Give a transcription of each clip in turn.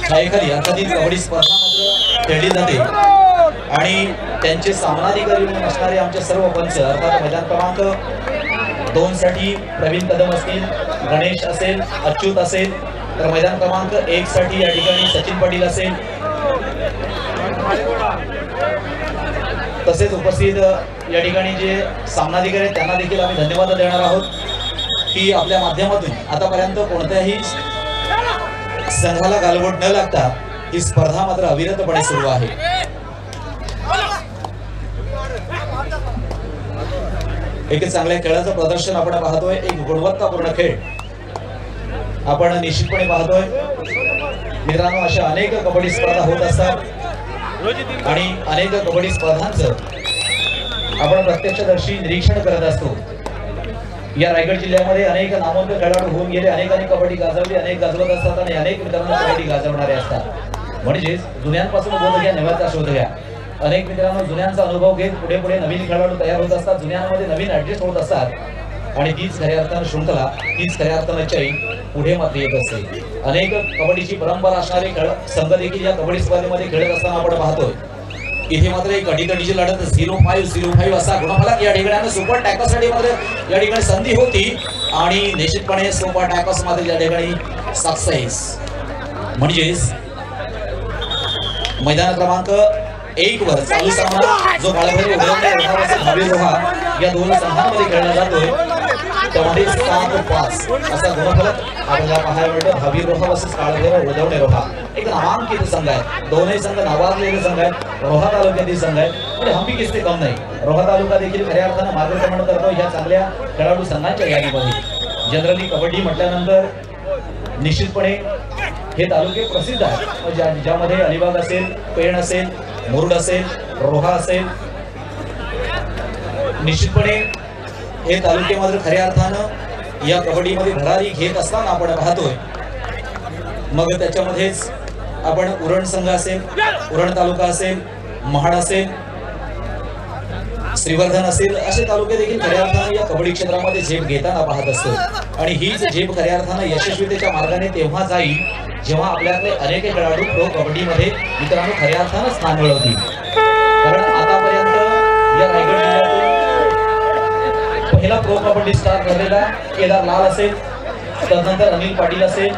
छायेखाली अर्थात कबड्डी स्पर्धा मात्र खेळली जाते आणि त्यांचे सामनाधिकारी म्हणून असणारे आमचे सर्व पंच अर्थात मैदान क्रमांक 2 साठी प्रवीण कदम असतील, गणेश असेल, अच्युत असेल, तर मैदान क्रमांक 1 साठी या ठिकाणी सचिन पाटील असेल, तसेच उपस्थित या ठिकाणी जे सामनाधिकारी आहेत त्यांना देखील आम्ही धन्यवाद देणार आहोत की आपल्या माध्यमातून आतापर्यंत कोणत्याही संघाला गालबोट न लागता ही स्पर्धा मात्र अविरतपणे सुरू आहे। एक चांगल्या खेळाचं प्रदर्शन आपण पाहतोय, एक गुणवत्तापूर्ण खेळ आपण निश्चितपणे पाहतोय मित्रांनो। अशा अनेक कबड्डी स्पर्धा होत असतात आणि अनेक कबड्डी स्पर्धांचं आपण प्रत्यक्षदर्शी निरीक्षण करत असतो। या रायगड जिल्ह्यामध्ये अनेक नामवंत खेळाडू होऊन गेले, अनेकांनी कबड्डी गाजवली, अनेक गाजवत असतात आणि अनेक मित्रांना कबड्डी गाजवणारे असतात। म्हणजेच जुन्यांपासून बोध घ्या, नव्याचा शोध घ्या। अनेक मित्रांनो जुन्यांचा अनुभव घेत पुढे पुढे नवीन खेळाडू तयार होत असतात, जुन्यांमध्ये नवीन ऍडजस्ट होत असतात आणि तीच खऱ्या अर्थानं शृंखला, तीच खऱ्या अर्थानं चैन पुढे मात्र येत असते। अनेक कबड्डीची परंपरा असणारे संघ देखील या कबड्डी स्पर्धेमध्ये खेळत असताना आपण पाहतोय। इथे मात्र एक अडीतडीची लढत 0-5 असा गुणफलक या ठिकाणी सुपर टॅकलसाठी मात्र या ठिकाणी संधी होती आणि निश्चितपणे सुपर टॅकल्स मात्र या ठिकाणी सक्सेस। म्हणजेच मैदान क्रमांक 1 वर चालू सामना जो काळभैरव उदयनराजे हवी रोहा या दोन संघांमध्ये खेळला जातोय, त्यामध्ये 7-5 असा गुणफलक आपल्याला पाहायला मिळतो। हवी रोहा वर्सेस काळभैरव उदयनराजे एक नामांकित संघ आहे, दोन्ही संघ नावाजलेले संघ आहेत, रोहा तालुक्यातील संघ आहेत आणि हंपी किस्ते कम नाही। रोहा तालुका देखील खऱ्या अर्थानं मार्गक्रमण करतो ह्या चांगल्या खेळाडू संघांच्या यादीमध्ये। जनरली कबड्डी म्हटल्यानंतर निश्चितपणे हे तालुके प्रसिद्ध आहेत, ज्यामध्ये अलिबाग असेल, पेण असेल, मुरुड असेल, रोहा असेल। निश्चितपणे हे तालुके मात्र खऱ्या अर्थानं या कबड्डीमध्ये भरारी घेत असताना आपण पाहतोय। मग त्याच्यामध्येच आपण उरण संघ असेल, उरण तालुका असेल, महाड असेल, श्रीवर्धन असेल, असे तालुके देखील खऱ्या अर्थानं या कबड्डी क्षेत्रामध्ये झेप घेताना पाहत असतो आणि हीच झेप खऱ्या अर्थानं यशस्वीतेच्या मार्गाने तेव्हा जाईल जेव्हा आपल्याकडे अनेक खेळाडू प्रो कबड्डीमध्ये मित्रांनो खऱ्या अर्थानं स्थान मिळवतील। कारण आतापर्यंत या रायगड जिल्ह्यातून पहिला प्रो कबड्डी स्टार ठरलेला केदार लाल असेल, तदनंतर अनिल पाटील असेल,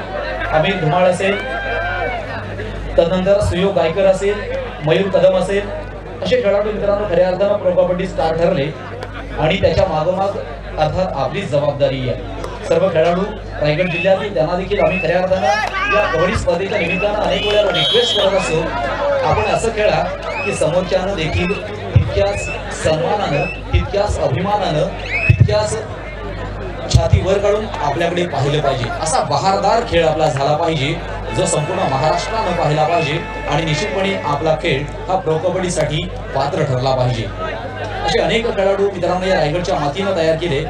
अमित धुमाळ असेल, तदनंतर सुयोग गायकर असेल, मयूर कदम असेल, असे खेळाडू मित्रांनो खऱ्या अर्थानं प्रो कबड्डी स्टार ठरले आणि त्याच्या मागोमाग अर्थात आपली जबाबदारी आहे। सर्व खेळाडू रायगड जिल्ह्यातील त्यांना देखील आम्ही खऱ्या अर्थानं या कबड्डी स्पर्धेच्या निमित्तानं अनेक वेळा रिक्वेस्ट करत असतो, आपण असं खेळा की समोरच्यानं देखील तितक्याच सन्मानानं, तितक्याच अभिमानानं, तितक्याच छाती वर काढून आपल्याकडे पाहिलं पाहिजे। असा बहारदार खेळ आपला झाला पाहिजे जो संपूर्ण महाराष्ट्रानं पाहिला पाहिजे आणि निश्चितपणे आपला खेळ हा प्रो कबड्डीसाठी पात्र ठरला पाहिजे। असे अनेक खेळाडू मित्रांनो या रायगडच्या मातीनं तयार केले,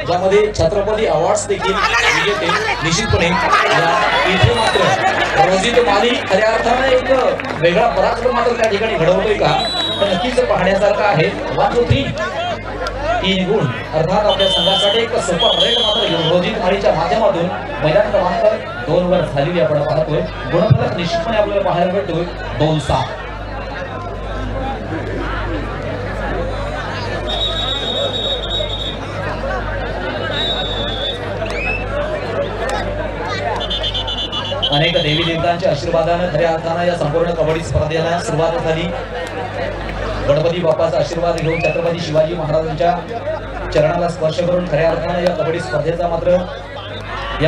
ज्यामध्ये छत्रपती अवॉर्ड्स देखील विजेते निश्चितपणे इथे मात्र रोजित माली खऱ्या अर्थानं एक वेगळा पराक्रम मात्र त्या ठिकाणी घडवतोय का तर नक्कीच पाहण्यासारखं आहे। 1 2 3 3 गुण अर्थात आपल्या संघासाठी एक सुपर रेड मात्र रोजित माळीच्या माध्यमातून मैदान क्रमांक 2 वर झालेली आपण पाहतोय। गुणफलक निश्चितपणे आपल्याला पाहायला मिळतोय 2-7। अनेक देवी देवतांच्या आशीर्वादानं खऱ्या अर्थानं या संपूर्ण कबड्डी स्पर्धेला सुरुवात झाली। गणपती बाप्पाचा आशीर्वाद घेऊन छत्रपती शिवाजी महाराजांच्या चरणाला स्पर्श करून खऱ्या अर्थानं या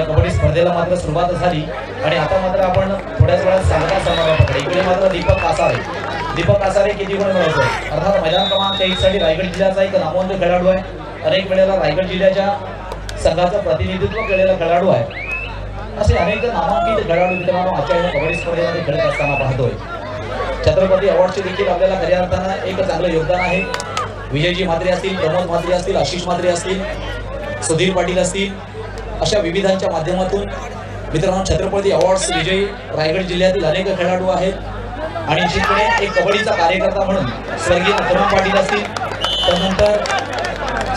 कबड्डी स्पर्धेला मात्र सुरुवात झाली आणि आता मात्र आपण थोड्याच वेळात सांगता समारोपाकडे इकडे मात्र दीपक कासारे किती गुण मिळवतोय। अर्थात मैदान क्रमांक 1 साठी रायगड जिल्ह्याचा एक नामवंत खेळाडू आहे, अनेक वेळेला रायगड जिल्ह्याच्या संघाचं प्रतिनिधित्व केलेला खेळाडू आहे। असे अनेक नामांकित खेळाडू मित्रांनो आजच्या कबड्डी स्पर्धेमध्ये खेळत असताना पाहतोय। छत्रपती अवॉर्डचे देखील आपल्याला खऱ्या अर्थानं एक चांगलं योगदान आहे। विजयजी म्हात्रे असतील, प्रमोद म्हात्रे असतील, आशिष म्हात्रे असतील, सुधीर पाटील असतील, अशा विविधांच्या माध्यमातून मित्रांनो छत्रपती अवॉर्ड्स विजयी रायगड जिल्ह्यातील अनेक खेळाडू आहेत आणि निश्चितपणे एक कबड्डीचा कार्यकर्ता म्हणून स्वर्गीय तरुण पाटील असतील, त्यानंतर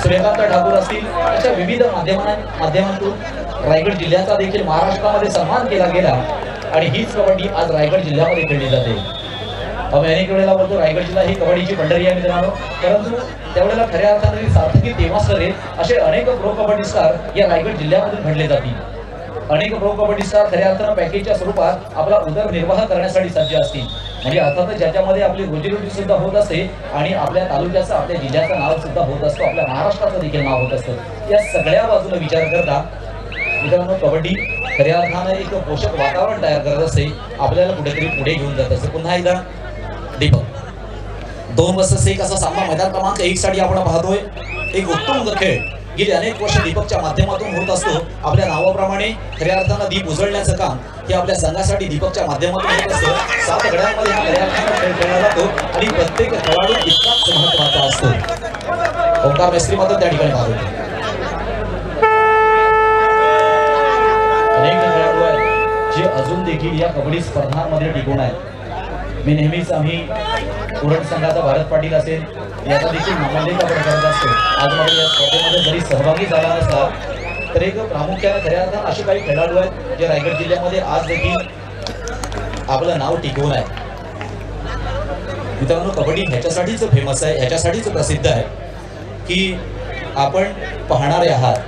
सूर्यकांत ठाकूर असतील, अशा विविध माध्यमातून रायगड जिल्ह्याचा देखील महाराष्ट्रामध्ये सन्मान केला गेला आणि हीच कबड्डी आज रायगड जिल्ह्यामध्ये खेळली जाते. आम्ही अनेक वेळेला बोलतो रायगड जिल्हा ही कबड्डीची पंढरी आहे मित्रांनो, परंतु त्यावेळेला खऱ्या अर्थाने सार्थकी तेव्हाच ठरेल. असे अनेक प्रो कबड्डी स्टार या रायगड जिल्ह्यामधून घडले जातील. अनेक प्रो कबड्डी स्टार खऱ्या अर्थानं पॅकेजच्या स्वरूपात आपला उदरनिर्वाह करण्यासाठी सज्ज असतील. म्हणजे अर्थातच ज्याच्यामध्ये आपली रोजीरोटी सुद्धा होत असते आणि आपल्या तालुक्याचं आपल्या जिल्ह्याचं नाव सुद्धा होत असतं, आपल्या महाराष्ट्राचं देखील नाव होत असतं. या सगळ्या बाजूने विचार करता मित्रांनो कबड्डी खऱ्या अर्थानं एक पोषक वातावरण तयार करत असते, आपल्याला कुठेतरी पुढे घेऊन जात असते. पुन्हा एकदा दीपक 2 vs 1 असा सामना मैदान क्रमांक 1 साठी आपण पाहतोय. एक उत्तुंग खेळ गेली अनेक वर्ष दीपकच्या माध्यमातून होत असतो. आपल्या नावाप्रमाणे खऱ्या अर्थानं दीप उजळण्याचं काम हे आपल्या संघासाठी दीपकच्या माध्यमातून होत असतं. 7 घड्यांमध्ये हा खऱ्या अर्थानं खेळ खेळला जातो आणि प्रत्येक खेळाडू इतकाच महत्त्वाचा असतो. ओंकार मेस्त्री मात्र त्या ठिकाणी पाहतो. अनेक खेळाडू आहेत जे अजून देखील या कबड्डी स्पर्धांमध्ये टिकून आहेत. मी नेहमीच आम्ही उरण संघाचा भारत पाटील असेल याचा देखील नामोल्लेख आपण करत असतो. आज मला या स्पर्धेमध्ये जरी सहभागी झाला नसला तर एक प्रामुख्याने खऱ्या अर्थानं असे काही खेळाडू आहेत जे रायगड जिल्ह्यामध्ये आज देखील आपलं नाव टिकवून आहे. मित्रांनो कबड्डी ह्याच्यासाठीच फेमस आहे, ह्याच्यासाठीच प्रसिद्ध आहे की आपण पाहणारे आहात,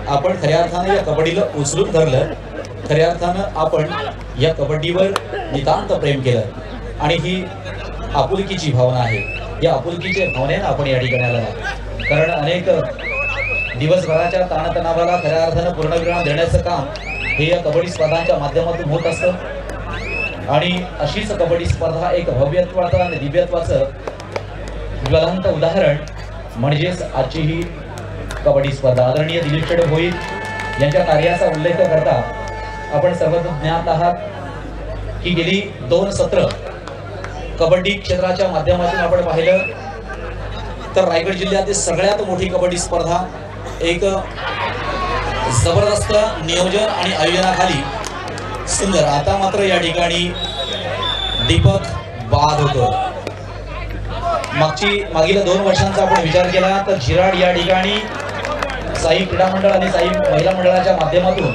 आपण खऱ्या अर्थानं या कबड्डीला उचलून धरलं, खऱ्या अर्थानं आपण या कबड्डीवर नितांत प्रेम केलं आणि ही आपुलकीची भावना आहे. या आपुलकीच्या भावनेनं आपण या ठिकाणी आला, कारण अनेक दिवसभराच्या ताणतणावाला खऱ्या अर्थानं पूर्णविराम देण्याचं काम हे या कबड्डी स्पर्धांच्या माध्यमातून होत असतं. आणि अशीच कबड्डी स्पर्धा एक भव्यत्वाचं आणि दिव्यत्वाचं ज्वलंत उदाहरण म्हणजेच आजची ही कबड्डी स्पर्धा. आदरणीय दिलीप शेडे भोईर यांच्या कार्याचा उल्लेख करता आपण सर्वजण ज्ञात आहात की गेली 2 सत्र कबड्डी क्षेत्राच्या माध्यमातून आपण पाहिलं तर रायगड जिल्ह्यातील सगळ्यात मोठी कबड्डी स्पर्धा एक जबरदस्त नियोजन आणि आयोजनाखाली सुंदर. आता मात्र या ठिकाणी दीपक बाद होतो. मागील 2 वर्षांचा आपण विचार केला तर झिराड या ठिकाणी साई क्रीडा मंडळ आणि साई महिला मंडळाच्या माध्यमातून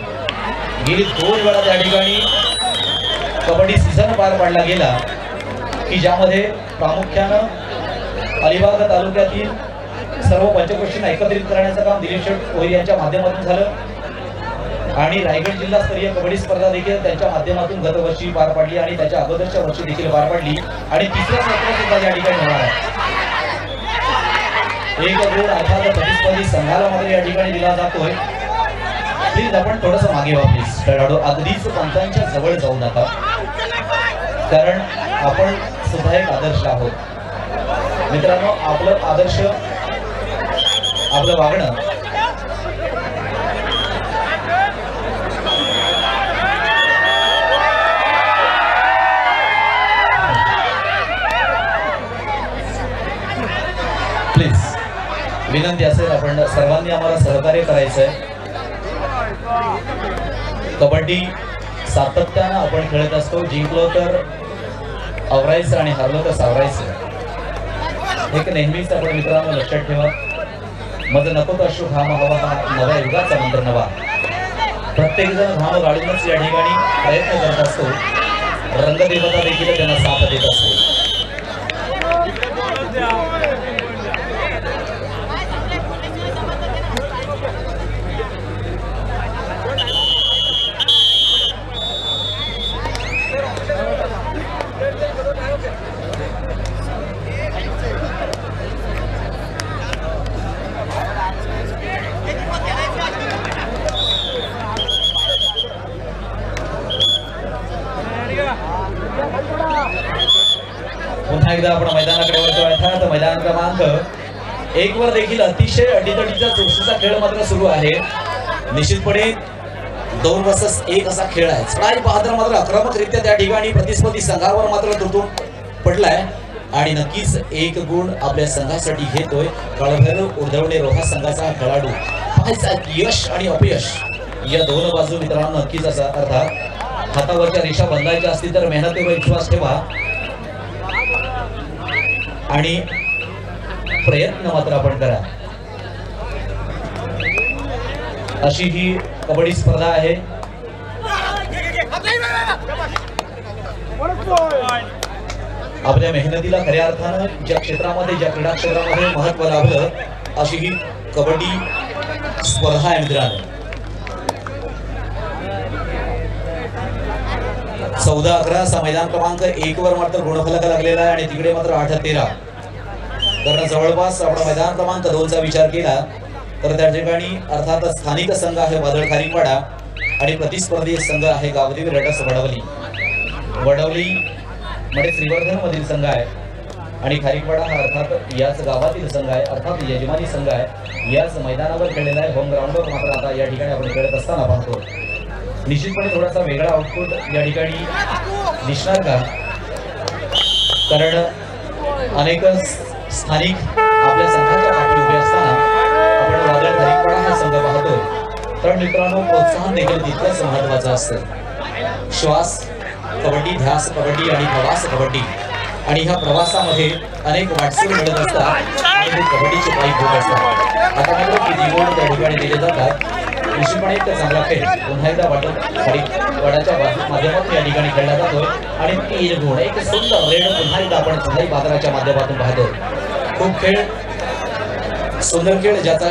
गेली 2 वेळा त्या ठिकाणी कबड्डी सीझन पार पाडला गेला की ज्यामध्ये प्रामुख्यानं अलिबाग तालुक्यातील सर्व पंचक्रोशींना एकत्रित करण्याचं काम दिलीप शेठ भोईर यांच्या माध्यमातून झालं आणि रायगड जिल्हास्तरीय कबड्डी स्पर्धा देखील त्यांच्या माध्यमातून गतवर्षी पार पाडली आणि त्याच्या अगोदरच्या वर्षी देखील पार पाडली आणि 3रं सत्र सुद्धा या ठिकाणी होणार आहे. एक गुण अर्थात प्रतिस्पर्धी संघाला मात्र या ठिकाणी दिला जातोय. प्लीज आपण थोडंसं मागे व्हा प्लीज. खेळाडू अगदीच पंचांच्या जवळ जाऊ नका, कारण आपण सुद्धा एक आदर्श आहोत. मित्रांनो आपलं आदर्श, आपलं वागणं प्लीज विनंती असेल आपण सर्वांनी आम्हाला सहकार्य करायचं आहे. कबड्डी सातत्यानं आपण खेळत असतो. जिंकलो तर आवरायचं आणि हारलो तर सावरायचं. एक नेहमीच आपण मित्रांनो लक्षात ठेवा. मज नको तर अश्रू घाम हवा हा नव्या युगाचा मंत्र नवा. प्रत्येक जण घाम गाळूनच या ठिकाणी प्रयत्न करत असतो. रंगदेवता देखील त्यांना साथ देत असते. पुन्हा एकदा आपण मैदानाकडे वळतो. अर्थात मैदान क्रमांक 1 वर देखील अतिशय अडीतडीचा चुरशीचा खेळ मात्र सुरू आहे. निश्चितपणे 2 vs 1 असा खेळ आहे. चढाई बहादर मात्र आक्रमकरित्या त्या ठिकाणी प्रतिस्पर्धी संघावर मात्र तुटून पडलाय आणि नक्कीच 1 गुण आपल्या संघासाठी घेतोय काळभैरव उर्धवणे रोहा संघाचा खेळाडू. यश आणि अपयश या 2 बाजू मित्रांनो नक्कीच असा. अर्थात हातावरच्या रेषा बदलायच्या असतील तर मेहनतीवर विश्वास ठेवा आणि प्रयत्न मात्र आपण करा. अशी ही कबड्डी स्पर्धा आहे. आपल्या मेहनतीला खऱ्या अर्थानं ज्या क्षेत्रामध्ये ज्या क्रीडा क्षेत्रामध्ये महत्व लाभलं अशी ही कबड्डी स्पर्धा आहे मित्रांनो. 14-11 मैदान क्रमांक 1 वर मात्र गुणफलक लागलेला आहे आणि तिकडे मात्र 8-13. कारण जवळपास आपण मैदान क्रमांक 2 चा विचार केला तर त्या ठिकाणी अर्थात स्थानिक संघ आहे वादळ खारीकवाडा आणि प्रतिस्पर्धी संघ आहे गावदेवी रेडर्स वडवली. वडवली म्हणजे श्रीवर्धन मधील संघ आहे आणि खारीकवाडा हा अर्थात याच गावातील संघ आहे, अर्थात यजमानी संघ आहे. याच मैदानावर खेळलेला आहे. होम ग्राउंडवर मात्र आता या ठिकाणी आपण खेळत असताना पाहतो निश्चितपणे थोडासा वेगळा आउटपुट या ठिकाणी दिसणार का, कारण अनेक स्थानिक आपल्या संघाच्या पाठी उभे असताना आपण वादळ खारीकवाडा हा संघ पाहतोय. तर मित्रांनो प्रोत्साहन देखील तितकंच महत्वाचं असतं. श्वास कबड्डी, ध्यास कबड्डी आणि प्रवास कबड्डी आणि ह्या प्रवासामध्ये अनेक वाटचाली मिळत असतात आणि ते कबड्डीचे पायी होत असतात. आता मात्र किती गोल त्या ठिकाणी दिले जातात. निश्चितपणे एक चांगला खेळ पुन्हा एकदा वादळ खारीकवाडाच्या माध्यमातून या ठिकाणी खेळला जातोय आणि 3 गुण एक सुंदर रेड पुन्हा एकदा आपण सदाई बाजाराच्या माध्यमातून पाहतोय. खूप खेळ सुंदर खेळ, ज्याचा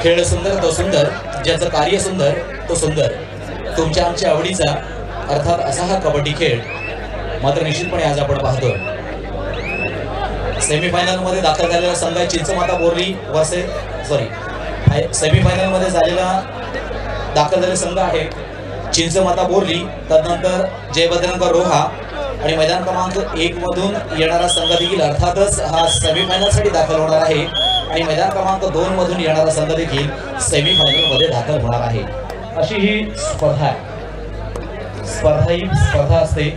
खेळ सुंदर तो सुंदर, ज्याचं कार्य सुंदर तो सुंदर, तुमच्या आमच्या आवडीचा अर्थात असा हा कबड्डी खेळ मात्र निश्चितपणे आज आपण पाहतोय. सेमीफायनल मध्ये दाखल झालेला संघ आहे चिंचमाता बोर्ली सेमीफायनल मध्ये दाखल झालेला संघ आहे चिंचमाता बोर्ली. त्यानंतर जय बजरंग रोहा आणि मैदान क्रमांक 1 मधून येणारा संघ देखील अर्थातच हा सेमीफायनल साठी दाखल होणार आहे आणि मैदान क्रमांक 2 मधून येणारा संघ देखील सेमीफायनल मध्ये दाखल होणार आहे. अशी ही स्पर्धा आहे. स्पर्धा असते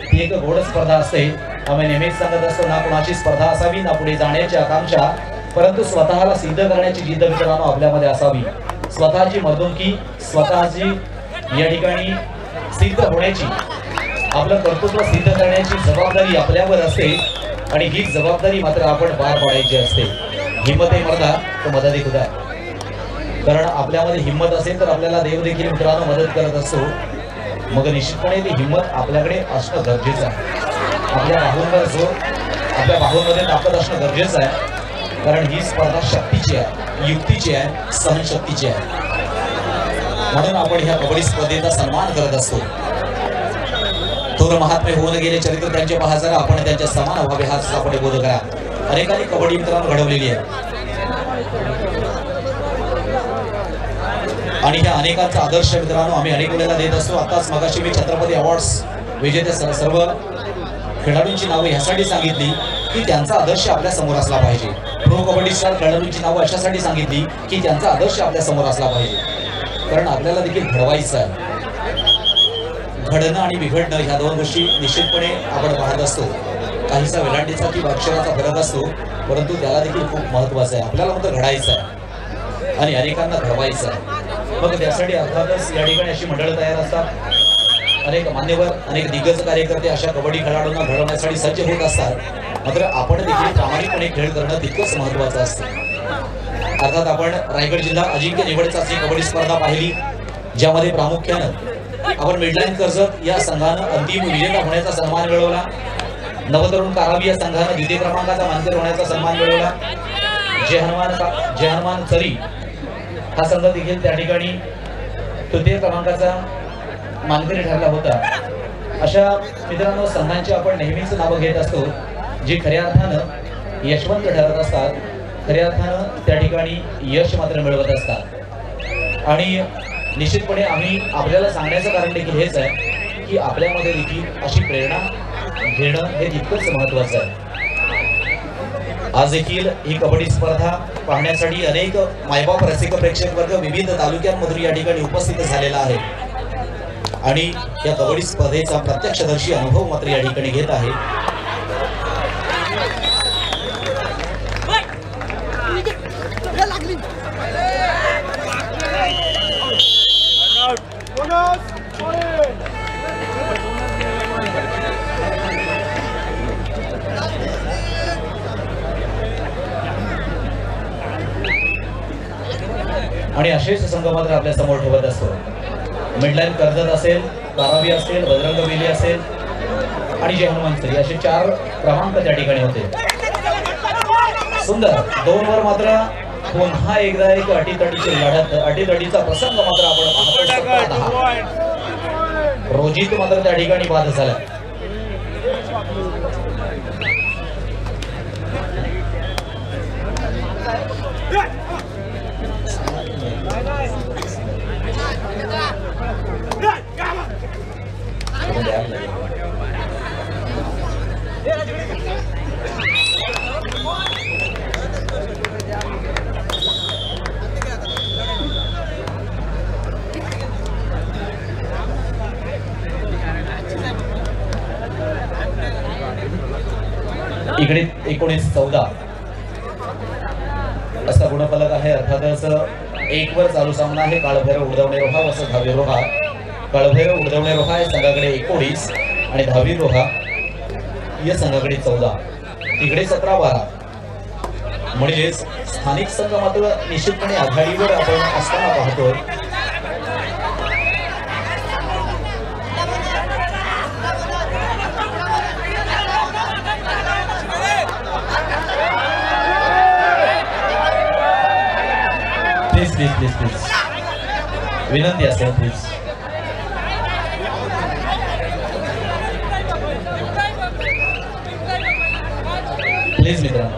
ती एक गोड स्पर्धा असते. आम्ही नेहमीच सांगत असतो ना कोणाची स्पर्धा असावी ना पुढे जाण्याची आकांक्षा, परंतु स्वतःला सिद्ध करण्याची जिद्द मित्रांनो आपल्यामध्ये असावी. स्वतःची मर्दुकी, स्वतःची या ठिकाणी सिद्ध होण्याची, आपलं कर्तृत्व सिद्ध करण्याची जबाबदारी आपल्यावर असते आणि ही जबाबदारी मात्र आपण पार पाडायची असते. हिम्मत आहे मर्दा तो मदत ही खुदा. कारण आपल्यामध्ये हिम्मत असेल तर आपल्याला देव देखील मित्रांनो मदत करत असतो. मग निश्चितपणे ती हिम्मत आपल्याकडे असणं गरजेचं आहे. आपल्या बाहूंमध्ये ताकद असणं गरजेचं आहे. कारण ही स्पर्धा शक्तीची आहे, युक्तीची आहे, सहनशक्तीची आहे. म्हणून आपण ह्या कबड्डी स्पर्धेचा सन्मान करत असतो. थोर महात्मे होऊन गेले चरित्र त्यांचे पहा जरा, आपण त्यांच्या समान व्हावे हा आपण बोध करा. अनेकांनी कबड्डी मित्रांनो घडवलेली आहे आणि ह्या अनेकांचा आदर्श मित्रांनो आम्ही अनेक वेळेला देत असतो. आताच मगाशी मी छत्रपती अवॉर्ड्स विजेते सर्व खेळाडूंची नावं ह्यासाठी सांगितली की त्यांचा आदर्श आपल्या समोर असला पाहिजे. प्रो कबड्डी स्टार खेळाडूंची नावं अशासाठी सांगितली की त्यांचा आदर्श आपल्या समोर असला पाहिजे. कारण आपल्याला देखील घडवायचं आहे. घडणं आणि बिघडणं ह्या 2 गोष्टी निश्चितपणे आपण पाहत असतो. काहीसा वेलांटीचा किंवा अक्षराचा फरक असतो, परंतु त्याला देखील खूप महत्वाचं आहे. आपल्याला मात्र घडायचं आहे आणि अनेकांना घडवायचं आहे. मग त्यासाठी अर्थातच या ठिकाणी अशी मंडळं तयार असतात. अनेक मान्यवर, अनेक दिग्गज कार्यकर्ते अशा कबड्डी खेळाडूंना घडवण्यासाठी सज्ज होत असतात. मात्र आपण देखील प्रामाणिकपणे खेळ करणं तितकंच महत्वाचं असतं. अर्थात आपण रायगड जिल्हा अजिंक्य निवड चाचणी कबड्डी स्पर्धा पाहिली, ज्यामध्ये प्रामुख्यानं आपण मिडलाईन कर्जत या संघानं अंतिम विजेता होण्याचा सन्मान मिळवला. नवतरुण कारावी या संघानं द्वितीय क्रमांकाचा मानकरी होण्याचा सन्मान मिळवला. जय हनुमान चरी हा संघ देखील त्या ठिकाणी तृतीय क्रमांकाचा मानकरी ठरला होता. अशा मित्रांनो संघांची आपण नेहमीच नावं घेत असतो, जे खऱ्या अर्थानं यशवंत ठरत असतात, खऱ्या अर्थानं त्या ठिकाणी यश मात्र मिळवत असतात. आणि निश्चितपणे आम्ही आपल्याला सांगण्याचं कारण देखील हेच आहे की आपल्यामध्ये देखील अशी प्रेरणा घेणं हे तितकंच महत्वाचं आहे. आज देखील ही कबड्डी स्पर्धा पाहण्यासाठी अनेक मायबाप रसिक प्रेक्षक वर्ग विविध तालुक्यांमधून या ठिकाणी उपस्थित झालेला आहे आणि या कबड्डी स्पर्धेचा प्रत्यक्षदर्शी अनुभव मात्र या ठिकाणी घेत आहे. आणि असेच संघ मात्र आपल्या समोर ठेवत असतो. मिडलाईन कर्जत असेल, बारावी असेल, बजरंग बेली असेल आणि जय हनुमान सरी असे 4 क्रमांक त्या ठिकाणी होते. सुंदर 2 वर मात्र पुन्हा एकदा एक अटीतटीची लढत, अटीतटीचा प्रसंग मात्र आपण पाहतो. रोजित मात्र त्या ठिकाणी बाद झाला. इकडे 19-14 असा गुणफलक आहे. अर्थातच 1 वर चालू सामना आहे. काळभैरव उडवणे रोहा वसत धावीर रोहा. काळभैरव उडवणे रोहा या संघाकडे 19 आणि धावीर रोहा या संघाकडे 14. तिकडे 17-12 म्हणजेच स्थानिक संघ मात्र निश्चितपणे आघाडीवर आपण असताना पाहतोय. प्लीज विनंती असेल प्लीज. प्लीज मित्रांनो.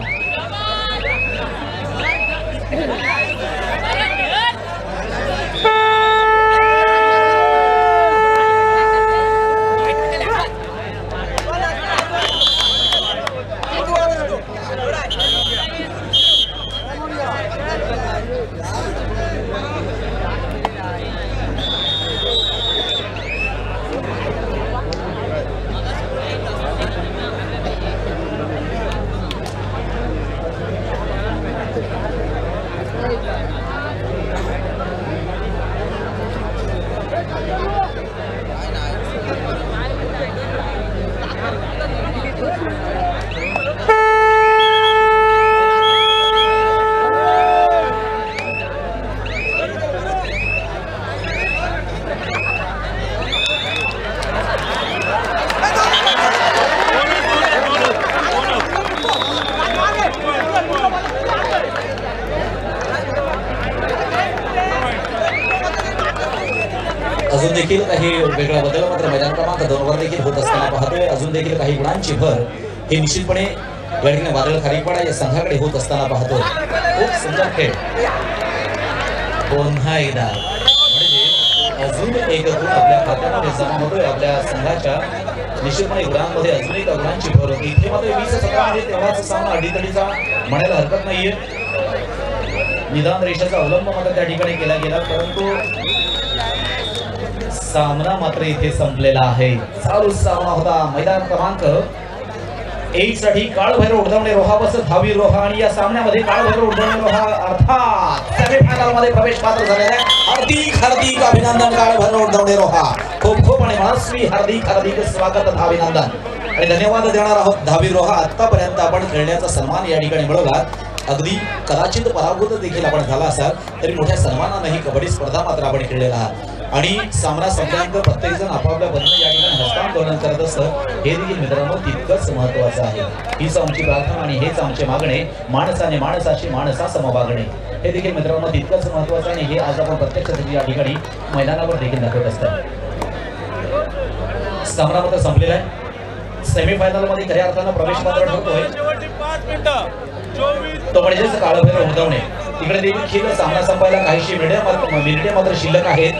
अजून देखील काही वेगळा बदल मात्र मैदान क्रमांक 2 वर देखील होत असताना पाहतोय. अजून देखील काही गुणांची भर हे निश्चितपणे या ठिकाणी वादळ खारीपाडा या संघाकडे होत असताना पाहतोय. खूप सुंदर खेळ पुन्हा एकदा म्हणजे अजून एक गुण आपल्या खात्यामध्ये जमा होतोय. आपल्या संघाच्या निश्चितपणे गुणांमध्ये अजून एक गुणांची भर होती. इथे मात्र 20-17 मध्ये तेव्हाच सामना अडीतडीचा म्हणायला हरकत नाहीये. निदान रेषेचा अवलंब मात्र त्या ठिकाणी केला गेला, परंतु सामना मात्र इथे संपलेला आहे. चालू सामना होता. मैदान क्रमांक 1 साठी काळभैरव उडवणे रोहा वसत धावीर रोहा आणि या सामन्यामध्ये काळभैरव उडवणे रोहा अर्थात सेमीफायनल मध्ये प्रवेश पात्र झालेला आहे. हार्दिक अभिनंदन काळभैरव उडवणे रोहा. खूप आणि मनस्वी हार्दिक स्वागत अभिनंदन आणि धन्यवाद देणार आहोत. धावीर रोहा आतापर्यंत आपण खेळण्याचा सन्मान या ठिकाणी मिळवला. अगदी कदाचित पराभूत देखील आपण झाला असाल तरी मोठ्या सन्मानाने ही कबड्डी स्पर्धा मात्र आपण खेळलेला आहात. आणि सामना संपल्यानंतर प्रत्येक जण आपापल्या बंधन या ठिकाणी हस्तांतरण करत असतं. हे देखील मित्रांनो तितकंच महत्वाचं आहे. हीच आमची प्रार्थना आणि हेच आमचे मागणे. माणसाने माणसाशी माणसा समवागणे हे देखील मित्रांनो तितकंच महत्वाचं आहे. हे आज आपण प्रत्यक्ष या ठिकाणी मैदानावर देखील दाखवत असतात. सामना मात्र संपलेला आहे. सेमीफायनल मध्ये खऱ्या अर्थानं प्रवेश पात्र ठरतोय तो म्हणजेच काळभैरव उडवणे. तिकडे देखील सामना संपायला काहीशी मिनिटे मात्र शिल्लक आहेत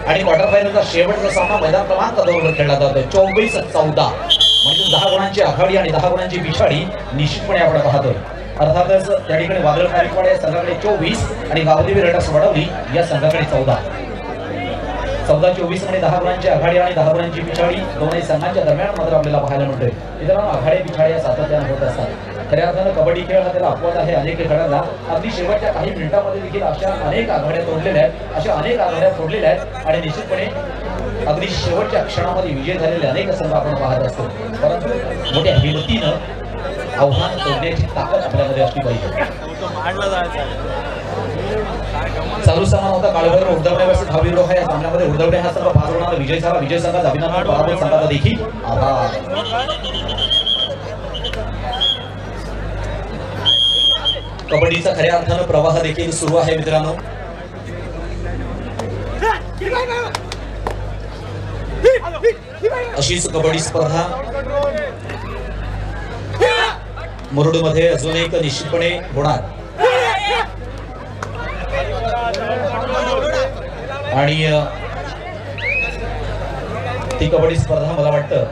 आणि क्वार्टर फायनलचा शेवटचा सामना मैदान क्रमांक 2 वर खेळला जातोय. 24-14 म्हणजे 10 गुणांची आघाडी आणि 10 गुणांची पिछाडी निश्चितपणे आपण पाहतोय. अर्थातच त्या ठिकाणी वादळ खारीपाडा या संघाकडे 24 आणि गावदेवी रेडर्स वडवली या संघाकडे 14-24 आणि 10 गुणांची आघाडी आणि 10 गुणांची पिछाडी दोन्ही संघांच्या दरम्यान मात्र आपल्याला पाहायला मिळतोय. मित्रांनो आघाडी पिछाडी या सातत्याने होत असतात. खऱ्या अर्थानं कबड्डी खेळ हा त्याला अपवाद आहे. अनेक खेळांना अगदी शेवटच्या काही मिनिटांमध्ये देखील अशा अनेक आघाड्या तोडलेल्या आहेत. अशा अनेक आघाड्या फोडलेल्या आहेत आणि निश्चितपणे अगदी शेवटच्या क्षणामध्ये विजय झालेले अनेक संघ आपण पाहत असतो. परंतु मोठ्या हिमतीनं आव्हान तोडण्याची ताकद आपल्यामध्ये असली पाहिजे. चालू सामना होता काळभैरव उर्दवणे वर्सेस भावी रोहा. या सामन्यामध्ये उर्दवणे हा संघ 5 गुणांना विजय झाला. विजय संघाचा अभिनंदन, पराभूत संघाचा देखील आभार. कबड्डीचा खऱ्या अर्थानं प्रवाह देखील सुरू आहे मित्रांनो. अशीच कबड्डी स्पर्धा मुरुडमध्ये अजून एक निश्चितपणे होणार आणि ती कबड्डी स्पर्धा मला वाटतं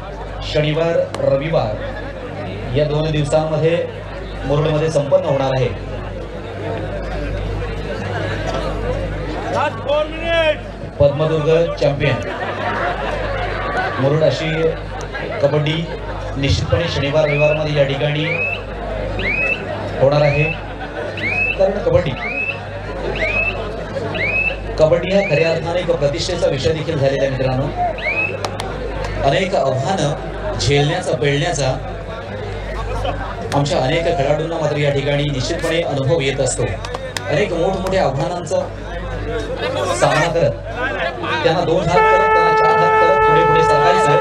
शनिवार रविवार या 2 दिवसांमध्ये मुरुडमध्ये संपन्न होणार आहे. पद्मदुर्ग चॅम्पियन मुरुड अशी कबड्डी निश्चितपणे शनिवार रविवारमध्ये या ठिकाणी होणार आहे. कारण कबड्डी हा खऱ्या अर्थाने एक प्रतिष्ठेचा विषय देखील झालेला आहे मित्रांनो. अनेक आव्हानं झेलण्याचा पेलण्याचा आमच्या अनेक खेळाडूंना मात्र या ठिकाणी निश्चितपणे अनुभव येत असतो. अनेक मोठमोठ्या आव्हानांचा सामना करत त्यांना 2 हात करत त्यांना 4 हात करत पुढे पुढे सरकायचं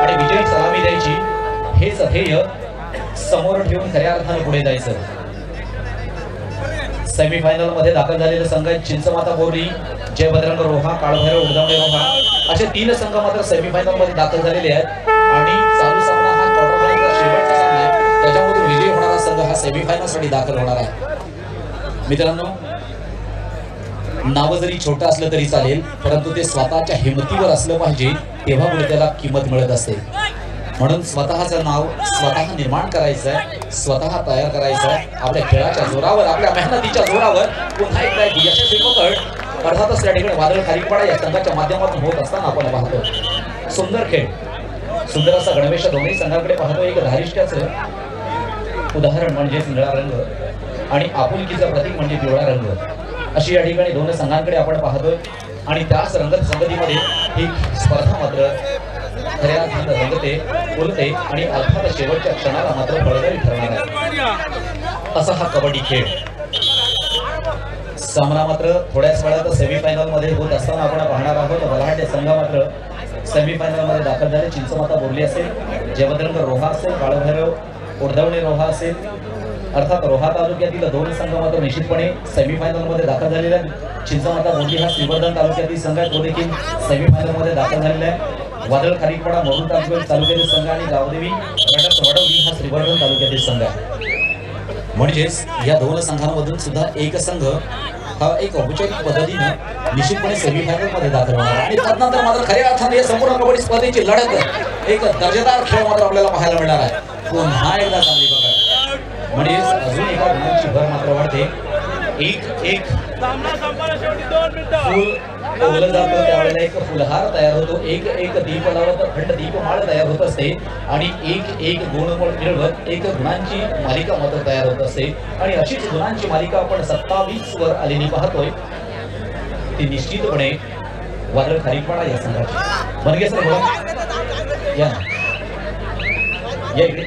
आणि विजयी सलामी द्यायची, हेच ध्येय समोर ठेवून खऱ्या अर्थाने पुढे जायचं. सेमीफायनल मध्ये दाखल झालेले संघ चिंचमाता बोर्ली, जय बजरंग रोहा, काळभैरव उर्दवणे रोहा असे 3 संघ मात्र सेमीफायनल मध्ये दाखल झालेले आहेत आणि चालू सामना हा क्वार्टर फायनलचा शेवटचा सामना आहे. त्याच्यामधून विजयी होणारा संघ हा सेमीफायनल साठी दाखल होणार आहे. मित्रांनो, नाव जरी छोटं असलं तरी चालेल, परंतु ते स्वतःच्या हिमतीवर असलं पाहिजे, तेव्हा पुढे त्याला किंमत मिळत असते. म्हणून स्वतःचं नाव स्वतः निर्माण करायचं आहे, स्वतः तयार करायचं आहे. आपल्या खेळाच्या जोरावर, आपल्या मेहनतीच्या जोरावर पुन्हा एकदा यशस्वी पकड अर्थातच त्या ठिकाणी वादळ खालीपाडा या संघाच्या माध्यमातून होत असताना आपण पाहतो. सुंदर खेळ, सुंदर असा गणवेश दोन्ही संघाकडे पाहतो. एक धारिष्ट्याचं उदाहरण म्हणजे निळा रंग आणि आपुलकीचं प्रतीक म्हणजे पिवळा रंग, अशी या ठिकाणी 2 संघांकडे आपण पाहतोय. आणि त्याच रंगत संगतीमध्ये ही स्पर्धा मात्र खऱ्या अर्थानं रंगते, फुलते आणि अर्थात शेवटच्या क्षणाला मात्र फळदायी ठरणार आहे. असा हा कबड्डी खेळ सामना मात्र थोड्याच वेळात सेमीफायनल मध्ये होत असताना आपण पाहणार आहोत. बलाढ्य संघ मात्र सेमीफायनल मध्ये दाखल झाले. चिंचमाता बोर्ली असेल, जयभद्रंग रोहा असेल, काळभैरव उर्दवणे रोहा असेल. अर्थात रोहा तालुक्यातील 2 संघ मात्र निश्चितपणे सेमीफायनल मध्ये दाखल झालेले आहेत. चिंचमाता बोर्ली हा श्रीवर्धन तालुक्यातील संघ आहे, तो देखील सेमीफायनल मध्ये दाखल झालेला आहे. वादळ खारीकपाडा मुरुड तालुक्यातील संघ आणि गावदेवी वडवली हा श्रीवर्धन तालुक्यातील संघ आहे. म्हणजेच या 2 संघांमधून सुद्धा एक संघ हा एक औपचारिक पद्धतीने निश्चितपणे सेमीफायनल मध्ये दाखल होणार आणि त्यानंतर मात्र खऱ्या अर्थाने या संपूर्ण कबड्डी स्पर्धेची लढत एक दर्जेदार खेळ मात्र आपल्याला पाहायला मिळणार आहे. पुन्हा एकदा चांगली बघा, म्हणजे अजून एका गुणांची भर मात्र वाढते. एक फुल ओलं जातं त्यावेळेला एक फुलहार तयार होतो, एक दीप लावत खंड दीपमाळ तयार होत असते आणि एक गुण मिळवत एक गुणांची मालिका मात्र तयार होत असते. आणि अशीच गुणांची मालिका आपण 27 वर आलेली पाहतोय. ती निश्चितपणे वादळ खारीकपाडा या संघाची. बनगे सर बोला, या इकडे.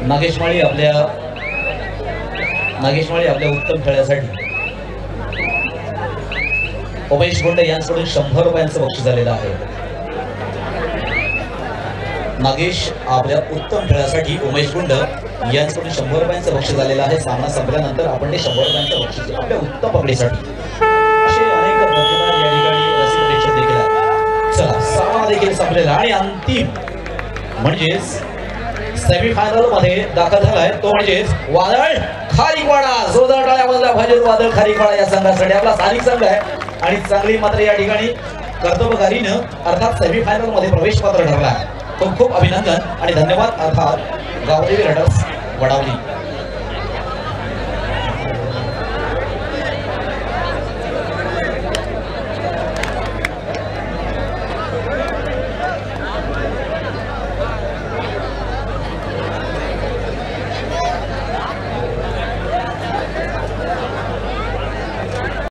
नागेशमाळी आपल्या उत्तम खेळासाठी उमेश गुंड यांच्याकडून 100 रुपयांचं बक्षीस आलेलं आहे. नागेश आपल्या उत्तम खेळासाठी उमेश गुंड यांच्याकडून 100 रुपयांचं बक्षीस आलेलं आहे. सामना संपल्यानंतर आपण ते 100 रुपयांचं बक्षीस आपल्या उत्तम पकडीसाठी. असे अनेक दर्जेदार या ठिकाणी रसिक प्रेक्षक देखील आहेत. चला, सामना देखील संपलेला आणि अंतिम म्हणजेच सेमीफायनल मध्ये दाखल झालाय तो म्हणजेच वादळ खारीकवाडा जोरदार टाळ्या वाजल्या भजन वादळ खारीकवाडा या संघासाठी आपला स्थानिक संघ आहे आणि चांगली मात्र या ठिकाणी कर्तव्यकारीनं अर्थात सेमीफायनल मध्ये प्रवेश पात्र ठरला. खूप खूप अभिनंदन आणि धन्यवाद अर्थात गावदेवी रायडर्स वडावली.